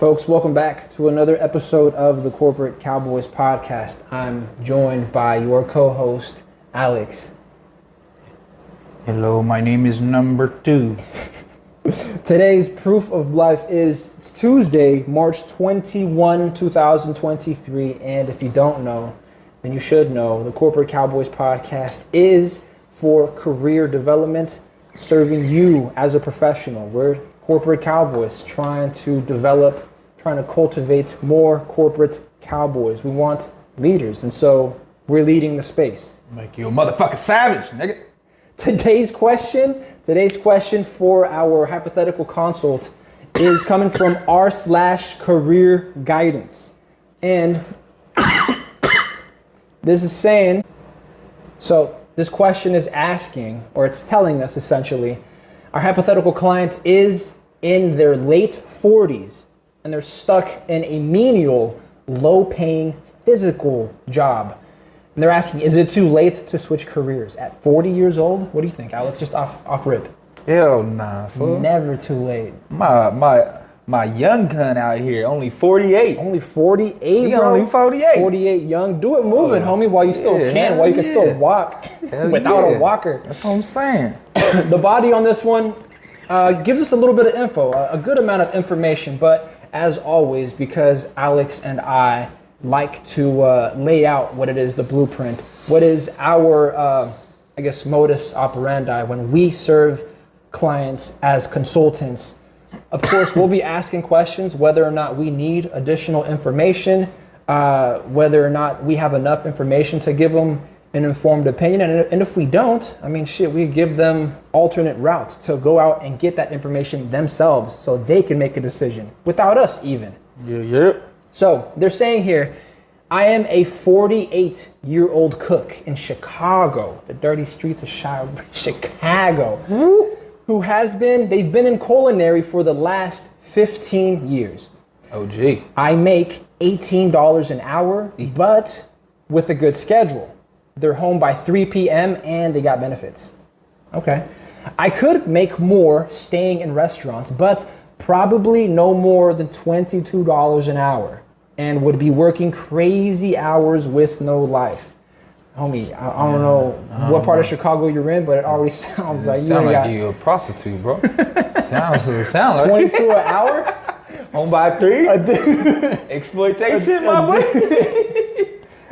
Folks, welcome back to another episode of the Corporate Cowboys podcast. I'm joined by your co-host, Alex. Hello, my name is number 2. Today's proof of life is Tuesday, March 21, 2023. And if you don't know, then you should know, the Corporate Cowboys podcast is for career development, serving you as a professional. We're corporate cowboys trying to cultivate more corporate cowboys. We want leaders, and so we're leading the space. Make you a motherfucking savage, nigga. Today's question for our hypothetical consult is coming from r/career guidance. And this is saying, so this question is asking, or it's telling us essentially, our hypothetical client is in their late 40s and they're stuck in a menial, low-paying physical job. And they're asking, is it too late to switch careers at 40 years old? What do you think, Alex? Just off rip. Hell nah, fool. Never too late. My young gun out here, only 48. Only 48, He bro? only 48. 48 young. Do it moving, homie, while you still can, while you can still walk without a walker. That's what I'm saying. The body on this one gives us a little bit of info, a good amount of information, but as always, because Alex and I like to lay out what it is, the blueprint, what is our, modus operandi when we serve clients as consultants. Of course, we'll be asking questions whether or not we need additional information, whether or not we have enough information to give them an informed opinion. And if we don't, we give them alternate routes to go out and get that information themselves so they can make a decision without us even. Yeah. So they're saying here, I am a 48-year-old cook in Chicago, the dirty streets of Chicago, they've been in culinary for the last 15 years. Oh, gee. I make $18 an hour, but with a good schedule. They're home by 3 p.m. and they got benefits. Okay. I could make more staying in restaurants, but probably no more than $22 an hour and would be working crazy hours with no life. Homie, I don't know what part of Chicago you're in, but it already sounds like you're a prostitute, bro. sounds like 22 an hour? Home by 3? Exploitation, my boy.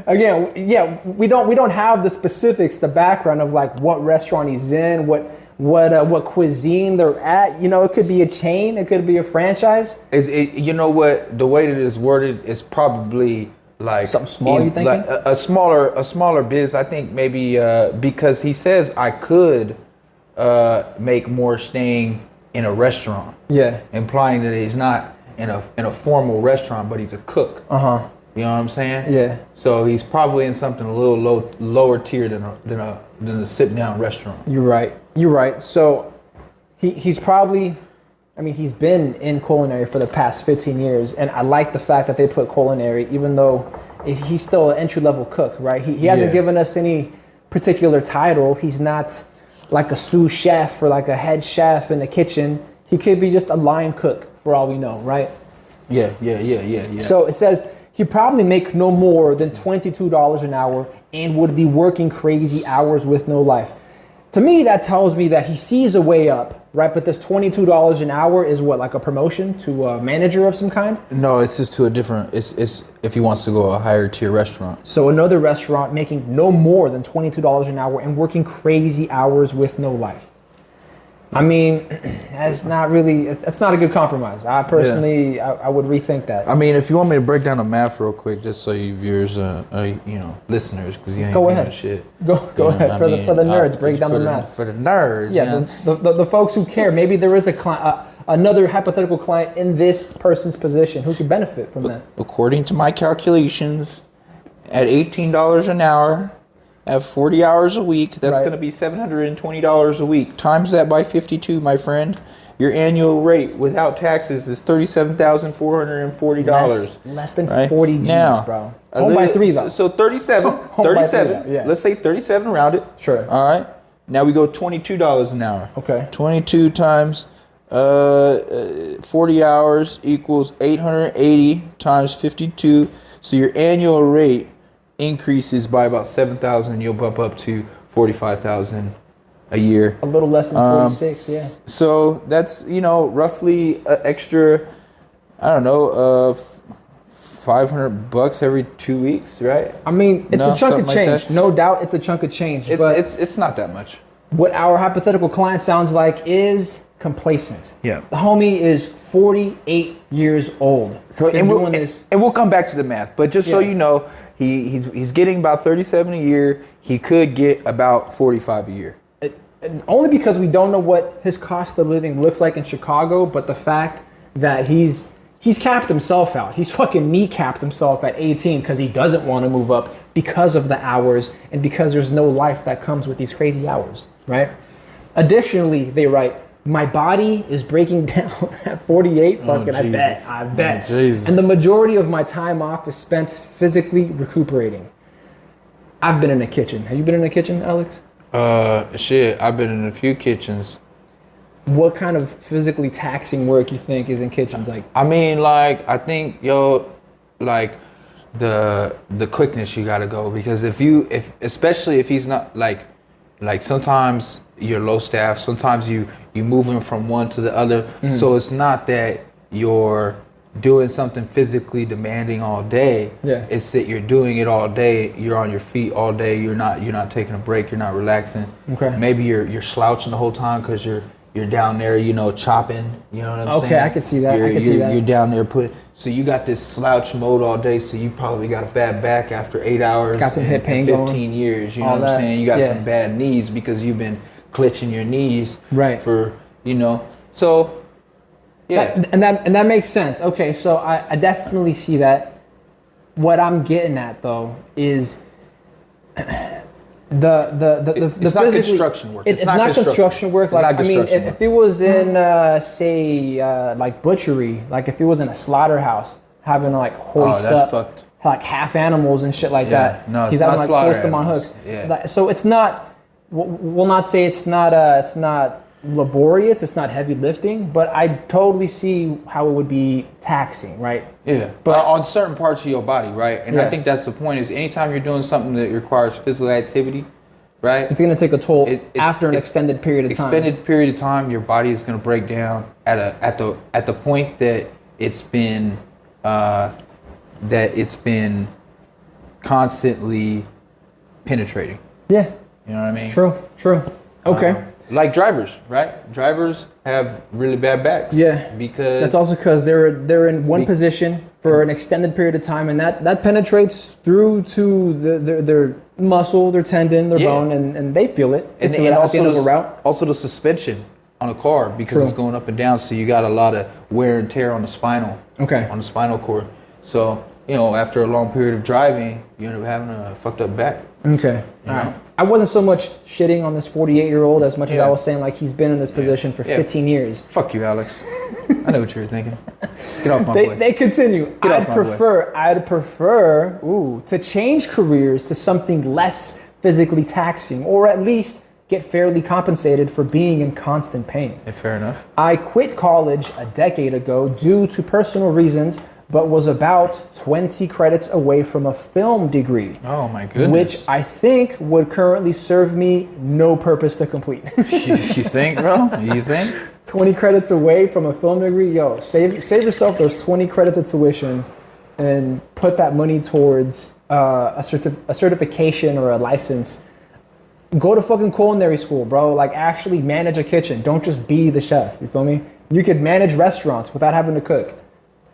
Again, yeah, we don't have the specifics, the background of like what restaurant he's in, what cuisine they're at. You know, it could be a chain, it could be a franchise. You know what? The way that it's worded is probably like something small. You thinking? Like a smaller biz. I think maybe because he says I could make more staying in a restaurant. Yeah, implying that he's not in a formal restaurant, but he's a cook. You know what I'm saying? Yeah. So he's probably in something a little lower tier than a sit down restaurant. You're right. So he's probably, he's been in culinary for the past 15 years, and I like the fact that they put culinary, even though he's still an entry level cook, right? He hasn't given us any particular title. He's not like a sous chef or like a head chef in the kitchen. He could be just a line cook for all we know, right? Yeah. So it says he'd probably make no more than $22 an hour and would be working crazy hours with no life. To me, that tells me that he sees a way up, right? But this $22 an hour is what, like a promotion to a manager of some kind? No, it's just to a different, it's if he wants to go a higher tier restaurant. So another restaurant making no more than $22 an hour and working crazy hours with no life. That's not a good compromise. I personally, I would rethink that. If you want me to break down the math real quick, just so you viewers, listeners, because you ain't doing shit. Go ahead. For the nerds, break down the math. For the nerds. Yeah, the folks who care. Maybe there is another hypothetical client in this person's position who could benefit from that. According to my calculations, at $18 an hour, at 40 hours a week, that's going to be $720 a week. Times that by 52, my friend. Your annual rate without taxes is $37,440. Less than 40 G's, now, bro. Home by 3, though. So 37. Yeah. Let's say 37 rounded. Sure. All right. Now we go $22 an hour. Okay. 22 times 40 hours equals 880 times 52. So your annual rate increases by about 7,000. You'll bump up to 45,000 a year. A little less than 46, yeah. So that's, roughly an extra, I don't know, $500 every 2 weeks, right? I mean, it's a chunk of change. Like no doubt it's a chunk of change. But it's not that much. What our hypothetical client sounds like is complacent. Yeah. The homie is 48 years old. So and we'll come back to the math, but just so you know, he's getting about 37 a year. He could get about 45 a year. Only because we don't know what his cost of living looks like in Chicago, but the fact that he's capped himself out. He's fucking kneecapped himself at 18 because he doesn't want to move up because of the hours and because there's no life that comes with these crazy hours, right? Additionally, they write, my body is breaking down at 48. Fucking, I bet. And the majority of my time off is spent physically recuperating. I've been in a kitchen. Have you been in a kitchen, Alex? Shit, I've been in a few kitchens. What kind of physically taxing work you think is in kitchens? Like, I mean, like, I think, like the quickness you gotta go, because especially if he's not like sometimes you're low staff, sometimes you moving from one to the other. Mm-hmm. So it's not that you're doing something physically demanding all day. Yeah. It's that you're doing it all day. You're on your feet all day. You're not taking a break. You're not relaxing. Okay. Maybe you're slouching the whole time because you're down there, chopping. You know what I'm saying? Okay, I can see that. You're down there so you got this slouch mode all day. So you probably got a bad back after 8 hours. Got some hip pain 15 going. years. You know what I'm saying? You got some bad knees because you've been clutching your knees. Right. So. Yeah. And that makes sense. Okay, so I definitely see that. What I'm getting at though is the it's not construction work. It's not construction work. Like, I mean, if it was in say like butchery, like if it was in a slaughterhouse, having to like hoist up like half animals and shit like that. No, he's having to like hoist them on hooks. Yeah. So it's not. We'll not say it's not laborious, it's not heavy lifting, but I totally see how it would be taxing, right? Yeah, but on certain parts of your body, right? And I think that's the point, is anytime you're doing something that requires physical activity, right? It's going to take a toll after an extended period of time. Extended period of time, your body is going to break down at the point that it's been constantly penetrating. Yeah. You know what I mean? True. Okay. Like drivers, right? Drivers have really bad backs. Yeah. Because that's also because they're in one position for an extended period of time, and that penetrates through to their muscle, their tendon, their bone, and they feel it. And also at the end of a route. Also the suspension on a car, because it's going up and down, so you got a lot of wear and tear on the spinal. Okay. On the spinal cord. So, after a long period of driving, you end up having a fucked up back. Okay. All right. I wasn't so much shitting on this 48-year-old as much as I was saying like he's been in this position for 15 years. Fuck you, Alex. I know what you were thinking. Get off my boy. They continue. I'd prefer to change careers to something less physically taxing, or at least get fairly compensated for being in constant pain. Yeah, fair enough. I quit college a decade ago due to personal reasons, but was about 20 credits away from a film degree. Oh my goodness. Which I think would currently serve me no purpose to complete. You think, bro? You think? 20 credits away from a film degree? Yo, save yourself those 20 credits of tuition and put that money towards a certification or a license. Go to fucking culinary school, bro. Like, actually manage a kitchen. Don't just be the chef. You feel me? You could manage restaurants without having to cook.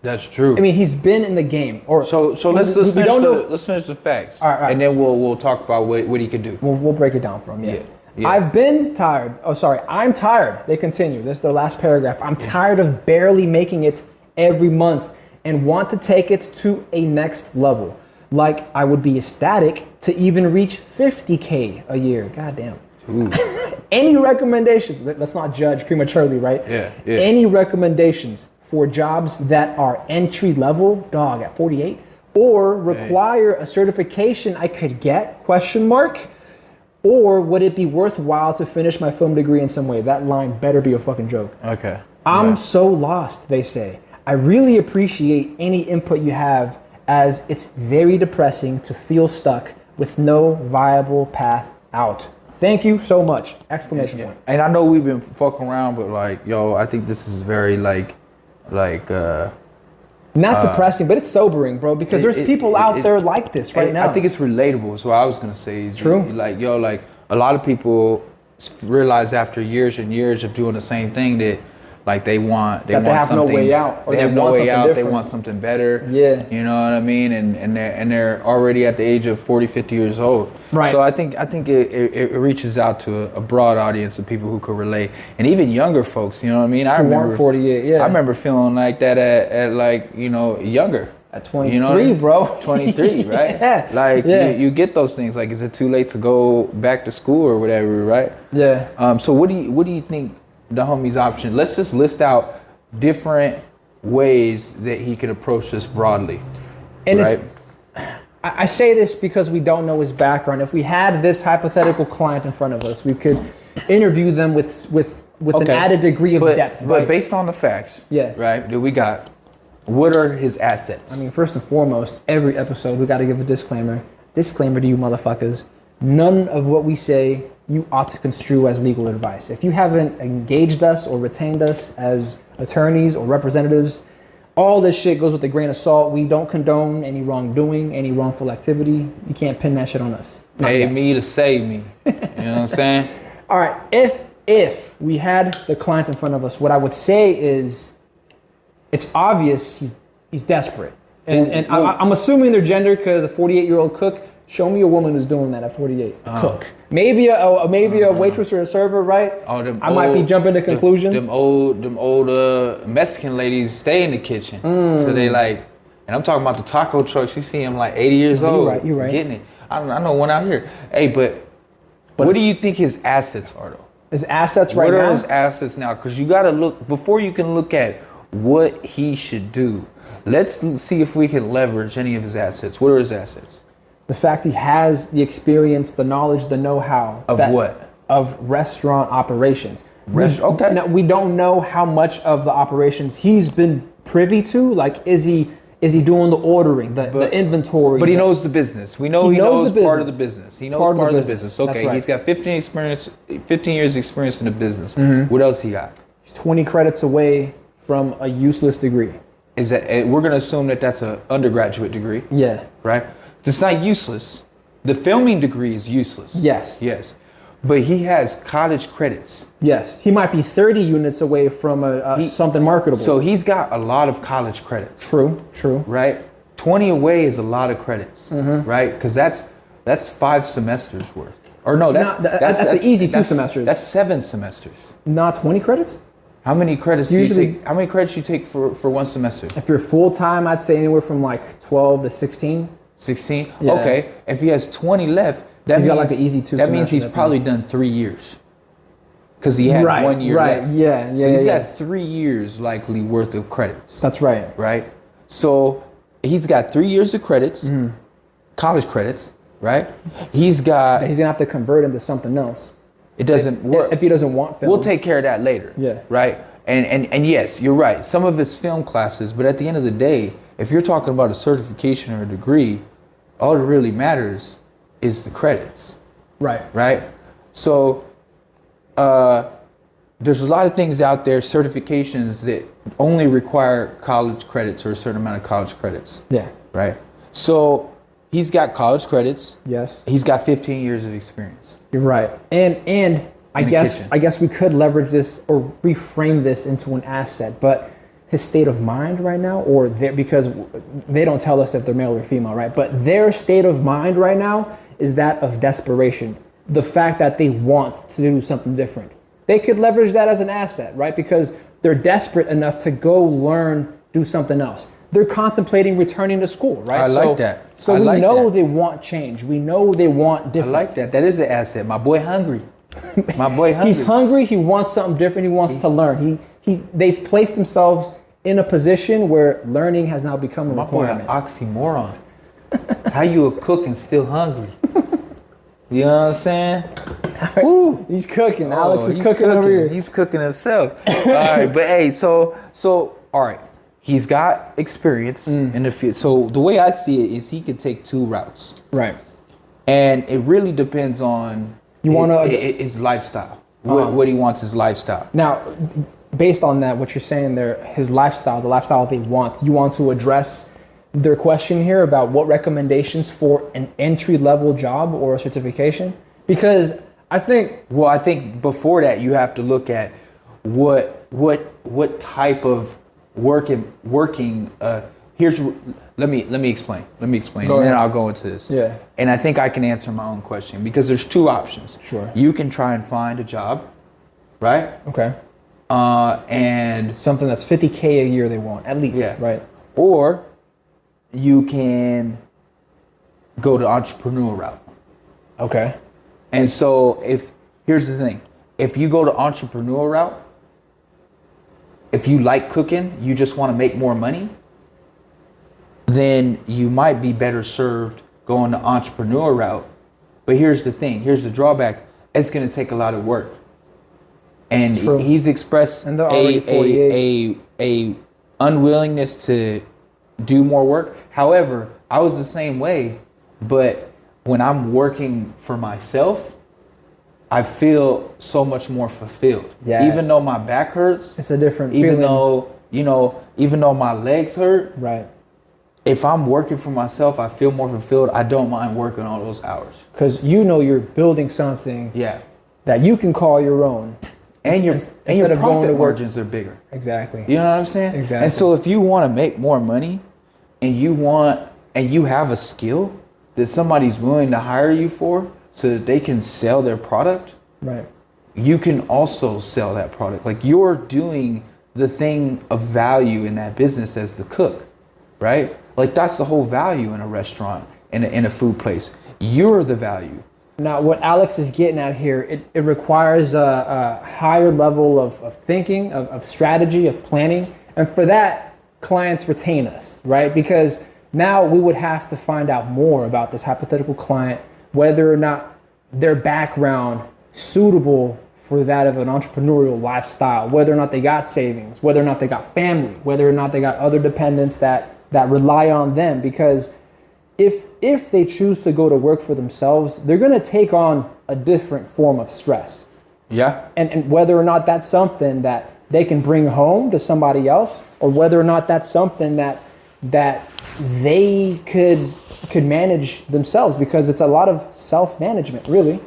That's true. I mean, he's been in the game. So let's finish the facts, all right. And then we'll talk about what he could do. We'll break it down for him. Yeah. I've been tired. I'm tired. They continue. This is the last paragraph. I'm tired of barely making it every month and want to take it to a next level. Like, I would be ecstatic to even reach 50K a year. God damn. Any recommendations? Let's not judge prematurely, right? Yeah. Any recommendations for jobs that are entry level, dog, at 48, or require a certification I could get, ? Or would it be worthwhile to finish my film degree in some way? That line better be a fucking joke. Okay. I'm Right. so lost, they say. I really appreciate any input you have, as it's very depressing to feel stuck with no viable path out. Thank you so much! Exclamation point. And I know we've been fucking around, but like, yo, I think this is very like Not depressing, but it's sobering, bro, because there's people out there like this right now. I think it's relatable. Is what I was gonna say. Is True. Like, yo, like a lot of people realize after years and years of doing the same thing that, like, they want That they have no something, way out, or they they have no want way something out. They different. want something better. Yeah. You know what I mean? And they're already at the age of 40, 50 years old. Right. So I think it reaches out to a broad audience of people who could relate, and even younger folks. You know what I mean? I Who remember weren't 48, yeah. I remember feeling like that at like, you know, younger. At 23, You know what I mean? bro. 23, right? Yeah. Like, Yeah. you get those things. Like, is it too late to go back to school or whatever, right? Yeah. So what do you think the homie's option? Let's just list out different ways that he could approach this broadly. And right? I say this because we don't know his background. If we had this hypothetical client in front of us, we could interview them with an added degree of depth. But right? based on the facts, Yeah. right, that we got, what are his assets? I mean, first and foremost, every episode we got to give a disclaimer. Disclaimer to you motherfuckers. None of what we say you ought to construe as legal advice. If you haven't engaged us or retained us as attorneys or representatives, all this shit goes with a grain of salt. We don't condone any wrongdoing, any wrongful activity. You can't pin that shit on us. Not Pay yet. me to save me. You know what I'm saying? All right, if we had the client in front of us, what I would say is, it's obvious he's desperate, and I'm assuming their gender because a 48-year-old cook. Show me a woman who's doing that at 48. Cook, maybe a waitress or a server, right? Oh, them I might be jumping to conclusions. Them old Mexican ladies stay in the kitchen till they like, and I'm talking about the taco trucks. You see them like 80 years old. You're right. Getting it. I know one out here. Hey, but what do you think his assets are though? His assets right What are now. his assets now? Because you got to look before you can look at what he should do. Let's see if we can leverage any of his assets. What are his assets? The fact he has the experience, the knowledge, the know-how Of what? Of restaurant operations. Okay. Now, we don't know how much of the operations he's been privy to. Like, is he doing the ordering, the inventory? But he knows the business. We know he knows part of the business. He knows part of the business. Okay, That's right. he's got 15 years experience in the business. What else he got? He's 20 credits away from a useless degree. Is that we're gonna assume that that's an undergraduate degree, Yeah. right? It's not useless. The filming degree is useless. Yes. Yes. But he has college credits. Yes. He might be 30 units away from something marketable. So he's got a lot of college credits. True. Right? 20 away is a lot of credits. Right? Because that's 5 semesters worth. Or no, that's an easy 2 semesters. That's 7 semesters. Not 20 credits? How many credits Usually- do you take? How many credits you take for one semester? If you're full-time, I'd say anywhere from like 12 to 16. 16? Yeah. Okay. If he has 20 left, that He's means got like an easy 2 that means semesters, he's I think. probably done 3 years. Because he had 1 year left. Yeah. So he's yeah. got 3 years likely worth of credits. That's right. Right? So he's got 3 years of credits, college credits, right? He's got, He's gonna have to convert into something else it doesn't work. if he doesn't want film. We'll take care of that later. Yeah. Right? And yes, you're right. Some of it's film classes, but at the end of the day, if you're talking about a certification or a degree, all that really matters is the credits. Right. Right? So there's a lot of things out there, certifications that only require college credits or a certain amount of college credits. Yeah. Right? So he's got college credits. Yes. He's got 15 years of experience. You're right. And I In the guess kitchen. I guess we could leverage this or reframe this into an asset, but his state of mind right now, or because they don't tell us if they're male or female, right? But their state of mind right now is that of desperation. The fact that they want to do something different. They could leverage that as an asset, right? Because they're desperate enough to go learn, do something else. They're contemplating returning to school, right? I like that. So I we like know that. they want change. We know they want I different. like that. That is an asset. My boy hungry. My boy hungry. He's hungry. He wants something different. He wants to learn. They've placed themselves in a position where learning has now become a My boy an requirement. oxymoron. How you a cook and still hungry? You know what I'm saying? Woo. He's cooking. Oh, Alex is he's cooking over here. He's cooking himself. All right, but hey, so all right. He's got experience in the field. So the way I see it is he could take two routes. Right. And it really depends on his lifestyle. What he wants his lifestyle. Now, based on that, what you're saying there, his lifestyle, the lifestyle they want, you want to address their question here about what recommendations for an entry-level job or a certification? Because I think before that you have to look at what type of working here's let me explain and then I'll go into this. Yeah. And I think I can answer my own question because there's two options. Sure. You can try and find a job, right? Okay. And something that's $50K a year they want at least. Yeah. Right. Or you can go the entrepreneur route. Okay. And so here's the thing, if you go the entrepreneur route, if you like cooking, you just want to make more money, then you might be better served going the entrepreneur route. But here's the thing, here's the drawback, it's going to take a lot of work. And True. He's expressed and they're already 48. a unwillingness to do more work. However, I was the same way, but when I'm working for myself, I feel so much more fulfilled. Yes. Even though my back hurts, It's a different even feeling. even though my legs hurt, Right. if I'm working for myself, I feel more fulfilled. I don't mind working all those hours. Because you're building something Yeah. that you can call your own. And your Instead of going to profit work. margins are bigger. Exactly. You know what I'm saying? Exactly. And so if you want to make more money and you have a skill that somebody's willing to hire you for so that they can sell their product, Right. you can also sell that product. Like you're doing the thing of value in that business as the cook, right? Like that's the whole value in a restaurant, in a food place. You're the value. Now, what Alex is getting at here, it requires a higher level of thinking, of strategy, of planning. And for that, clients retain us, right? Because now we would have to find out more about this hypothetical client, whether or not their background suitable for that of an entrepreneurial lifestyle, whether or not they got savings, whether or not they got family, whether or not they got other dependents that rely on them. Because if they choose to go to work for themselves, they're going to take on a different form of stress. Yeah. And whether or not that's something that they can bring home to somebody else, or whether or not that's something that they could manage themselves, because it's a lot of self-management, really.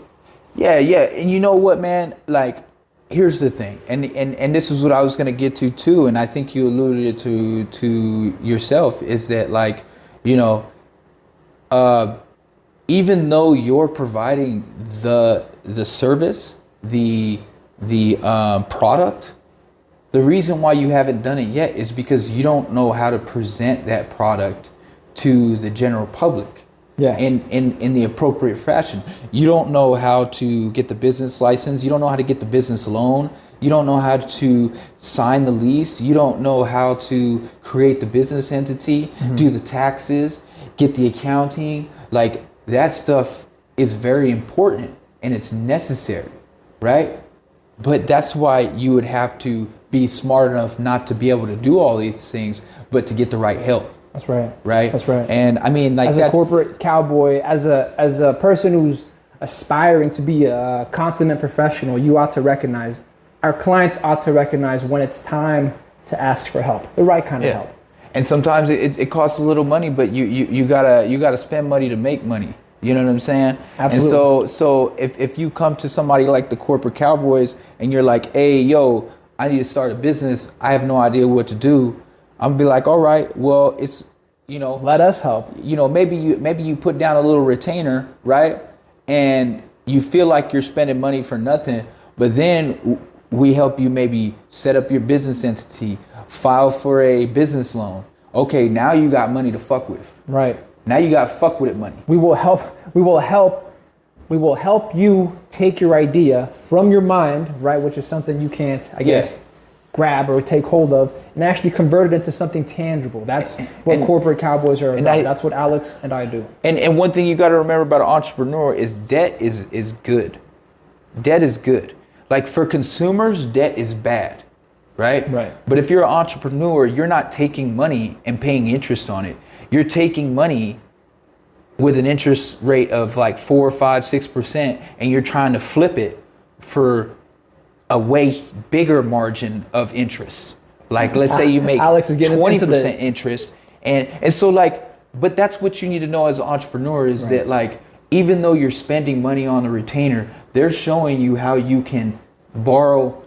Yeah. And you know what, man? Like, here's the thing. And this is what I was going to get to too. And I think you alluded to yourself, is that, like, you know, even though you're providing the service, the product, the reason why you haven't done it yet is because you don't know how to present that product to the general public. Yeah. In the appropriate fashion. You don't know how to get the business license. You don't know how to get the business loan. You don't know how to sign the lease. You don't know how to create the business entity, do the taxes, get the accounting. Like, that stuff is very important and it's necessary, right? But that's why you would have to be smart enough not to be able to do all these things, but to get the right help. That's right. Right. That's right. And I mean, like, as a corporate cowboy, as a person who's aspiring to be a consummate professional, you ought to recognize, our clients ought to recognize when it's time to ask for help, the right kind of help. And sometimes it costs a little money, but you gotta spend money to make money. You know what I'm saying? Absolutely. And so if you come to somebody like the corporate Cowboys and you're like, hey, yo, I need to start a business, I have no idea what to do, I'm gonna be like, all right, well, it's, you know, let us help. You know, maybe you put down a little retainer, right? And you feel like you're spending money for nothing, but then we help you maybe set up your business entity, file for a business loan. Okay, now you got money to fuck with. Right. Now you got fuck with it money. We will help you take your idea from your mind, right, which is something you can't, I guess, grab or take hold of, and actually convert it into something tangible. That's what corporate Cowboys are about. That's what Alex and I do. And one thing you got to remember about an entrepreneur is debt is good. debt is good. Like for consumers, debt is bad, right? Right. But if you're an entrepreneur, you're not taking money and paying interest on it. You're taking money with an interest rate of like 4, 5, 6%, and you're trying to flip it for a way bigger margin of interest. Like let's say you make Alex is getting 20% interest, and so like, but that's what you need to know as an entrepreneur is that like, even though you're spending money on a retainer, they're showing you how you can borrow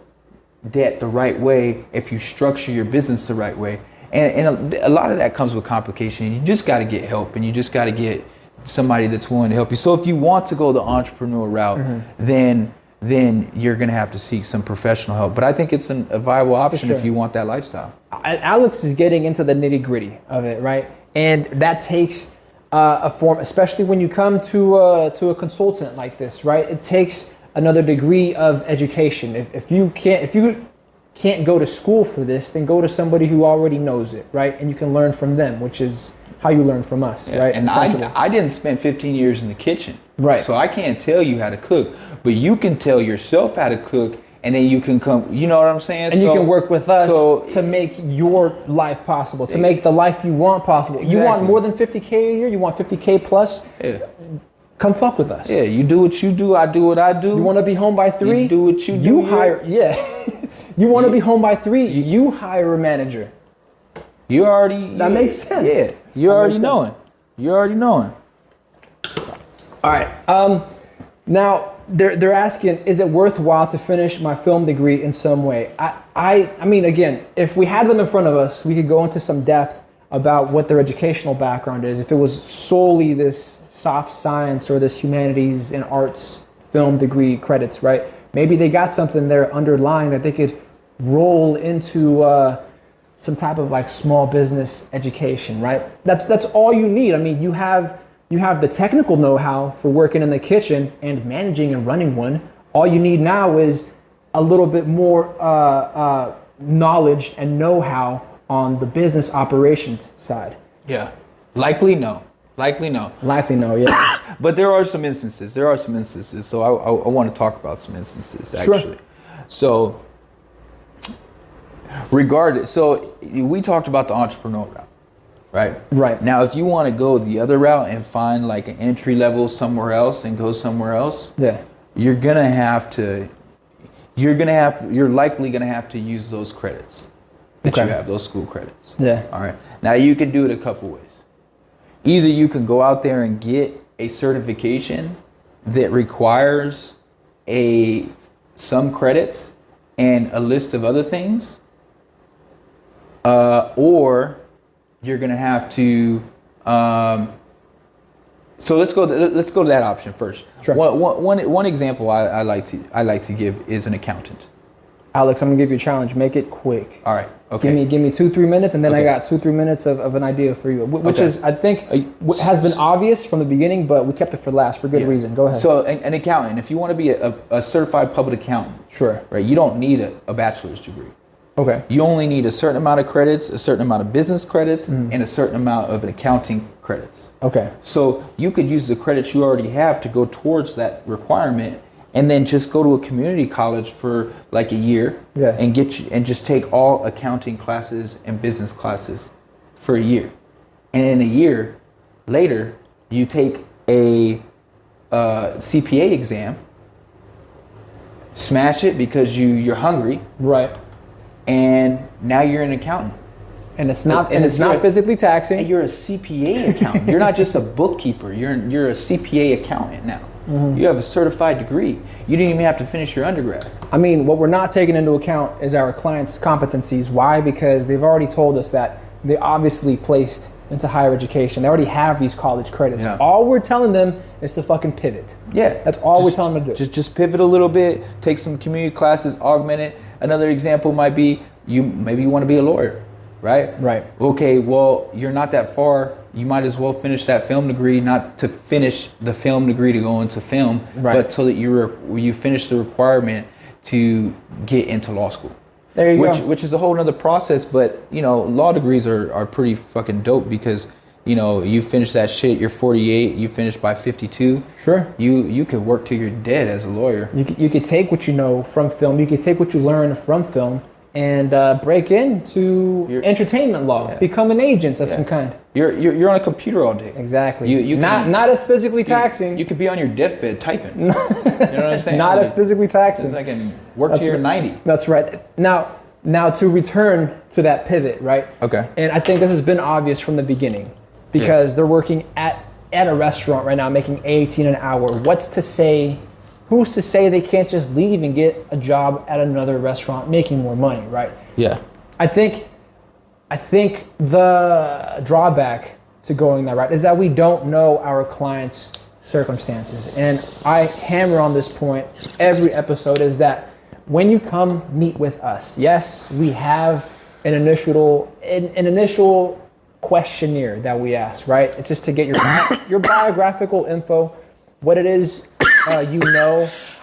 debt the right way if you structure your business the right way. And a lot of that comes with complication. You just got to get help, and you just got to get somebody that's willing to help you. So if you want to go the entrepreneur route, then you're going to have to seek some professional help. But I think it's a viable option if you want that lifestyle. Alex is getting into the nitty gritty of it, right? And that takes a form, especially when you come to a consultant like this, right? It takes another degree of education. If you can't go to school for this, then go to somebody who already knows it, right? And you can learn from them, which is how you learn from us, right? And I didn't spend 15 years in the kitchen, right? So I can't tell you how to cook, but you can tell yourself how to cook, and then you can come, you know what I'm saying? And you can work with us to make your life possible, to make the life you want possible. Exactly. You want more than 50K a year? You want 50K plus? Yeah. Come fuck with us. Yeah, you do what you do, I do what I do. You want to be home by 3? You do what you do. You hire, You want to be home by 3? You hire a manager. You already. That makes sense. Yeah, you already knowing. You already knowing. All right. Now they're asking, is it worthwhile to finish my film degree in some way? I mean, again, if we had them in front of us, we could go into some depth about what their educational background is. If it was solely this soft science or this humanities and arts film degree credits, right? Maybe they got something there underlying that they could roll into some type of like small business education, right? That's all you need. I mean, you have the technical know-how for working in the kitchen and managing and running one. All you need now is a little bit more knowledge and know-how on the business operations side. Yeah. Likely no, yeah. But there are some instances. So I want to talk about some instances, actually. Sure. So regardless, so we talked about the entrepreneur route, right? Right. Now, if you want to go the other route and find like an entry level somewhere else and go somewhere else, you're likely gonna have to use those credits that you have, those school credits. Yeah. All right. Now you can do it a couple ways. Either you can go out there and get a certification that requires some credits and a list of other things, or you're gonna have to. So let's go to that option first. Sure. One example I like to give is an accountant. Alex, I'm gonna give you a challenge. Make it quick. All right. Okay. Give me 2-3 minutes, and then I Okay. got 2-3 minutes of an idea for you, which Okay. is I think has been obvious from the beginning, but we kept it for last for good reason. Go ahead. So an accountant, if you want to be a certified public accountant, Sure. right? You don't need a bachelor's degree. Okay. You only need a certain amount of credits, a certain amount of business credits, and a certain amount of accounting credits. Okay. So you could use the credits you already have to go towards that requirement, and then just go to a community college for like a year, and just take all accounting classes and business classes for a year, and in a year later you take a CPA exam, smash it because you're hungry, Right. and now you're an accountant. And it's not And not physically taxing. And you're a CPA accountant. You're not just a bookkeeper. You're a CPA accountant now. You have a certified degree. You didn't even have to finish your undergrad. I mean, what we're not taking into account is our clients' competencies. Why? Because they've already told us that they obviously placed into higher education. They already have these college credits. Yeah. All we're telling them is to fucking pivot. Yeah, That's all we're telling them to do. Just pivot a little bit. Take some community classes. Augment it. Another example might be maybe you want to be a lawyer, right? Right. Okay. Well, you're not that far. You might as well finish that film degree, not to finish the film degree to go into film, but so that you finish the requirement to get into law school. There you go. Which is a whole nother process, but law degrees are pretty fucking dope because you know, you finish that shit, you're 48, you finish by 52. Sure. You could work till you're dead as a lawyer. You could take what you know from film, you could take what you learn from film, and break into entertainment law, become an agent of some kind. You're on a computer all day. Exactly. You not as physically taxing. You could be on your deathbed typing. You know what I'm saying? Not as physically taxing. It's like I can work till you're 90. That's right. Now to return to that pivot, right? Okay. And I think this has been obvious from the beginning, because they're working at a restaurant right now making $18 an hour. Who's to say they can't just leave and get a job at another restaurant making more money, right? Yeah. I think the drawback to going that route is that we don't know our clients' circumstances. And I hammer on this point every episode, is that when you come meet with us, yes, we have an initial questionnaire that we ask, right? It's just to get your biographical info, what it is, how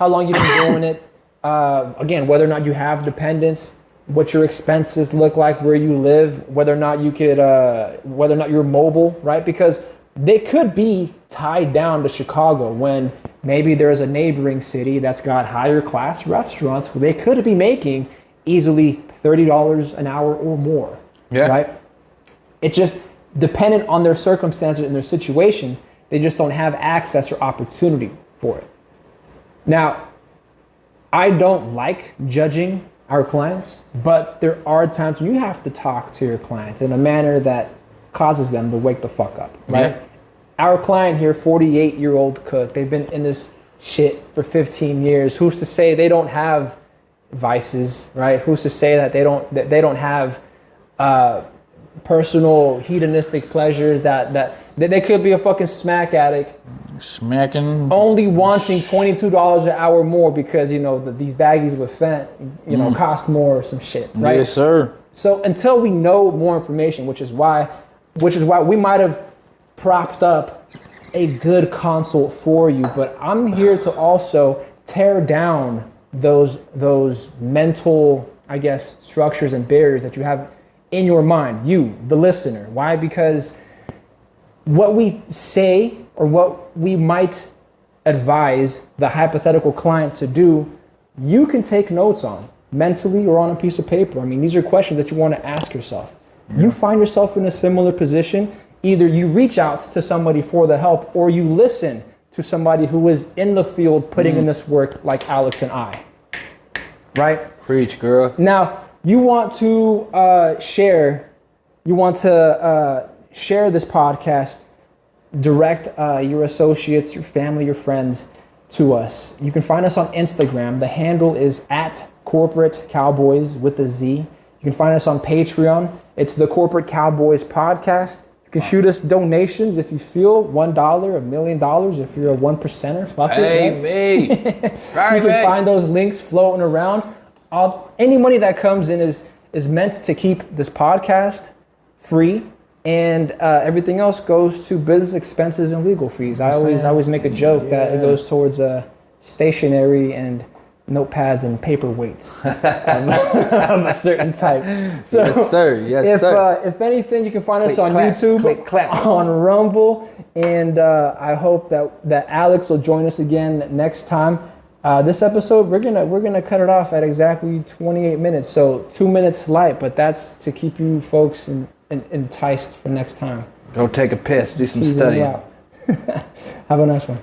long you've been doing it, again, whether or not you have dependents, what your expenses look like, where you live, whether or not you're mobile, right? Because they could be tied down to Chicago when maybe there's a neighboring city that's got higher class restaurants where they could be making easily $30 an hour or more, right? It's just dependent on their circumstances and their situation. They just don't have access or opportunity for it. Now, I don't like judging our clients, but there are times when you have to talk to your clients in a manner that causes them to wake the fuck up, right? Yeah. Our client here, 48-year-old cook, they've been in this shit for 15 years. Who's to say they don't have vices, right? Who's to say that they don't have personal hedonistic pleasures, that they could be a fucking smack addict, smacking, only wanting $22 an hour more because these baggies with Fent cost more or some shit, right? Yes, sir. So until we know more information, which is why we might have propped up a good consult for you, but I'm here to also tear down those mental, I guess, structures and barriers that you have in your mind, you, the listener. Why? Because what we say or what we might advise the hypothetical client to do, you can take notes on mentally or on a piece of paper. I mean, these are questions that you want to ask yourself. You find yourself in a similar position, either you reach out to somebody for the help or you listen to somebody who is in the field putting in this work like Alex and I, right? Preach, girl. Now, you want to share this podcast, direct your associates, your family, your friends to us. You can find us on Instagram. The handle is @Corporate Cowboys with a Z. You can find us on Patreon. It's the Corporate Cowboys Podcast. You can shoot us donations if you feel, $1, $1 million. If you're a 1%er, fuck it. Hey, me. Right, you can find those links floating around. Any money that comes in is meant to keep this podcast free, and everything else goes to business expenses and legal fees. I always make a joke that it goes towards stationery and notepads and paperweights of a certain type. So yes, sir. Yes, sir. If anything, you can find us on clap, YouTube, click, clap. on Rumble, and I hope that Alex will join us again next time. This episode, we're gonna cut it off at exactly 28 minutes, so 2 minutes light, but that's to keep you folks enticed for next time. Go take a piss, do some studying. Have a nice one.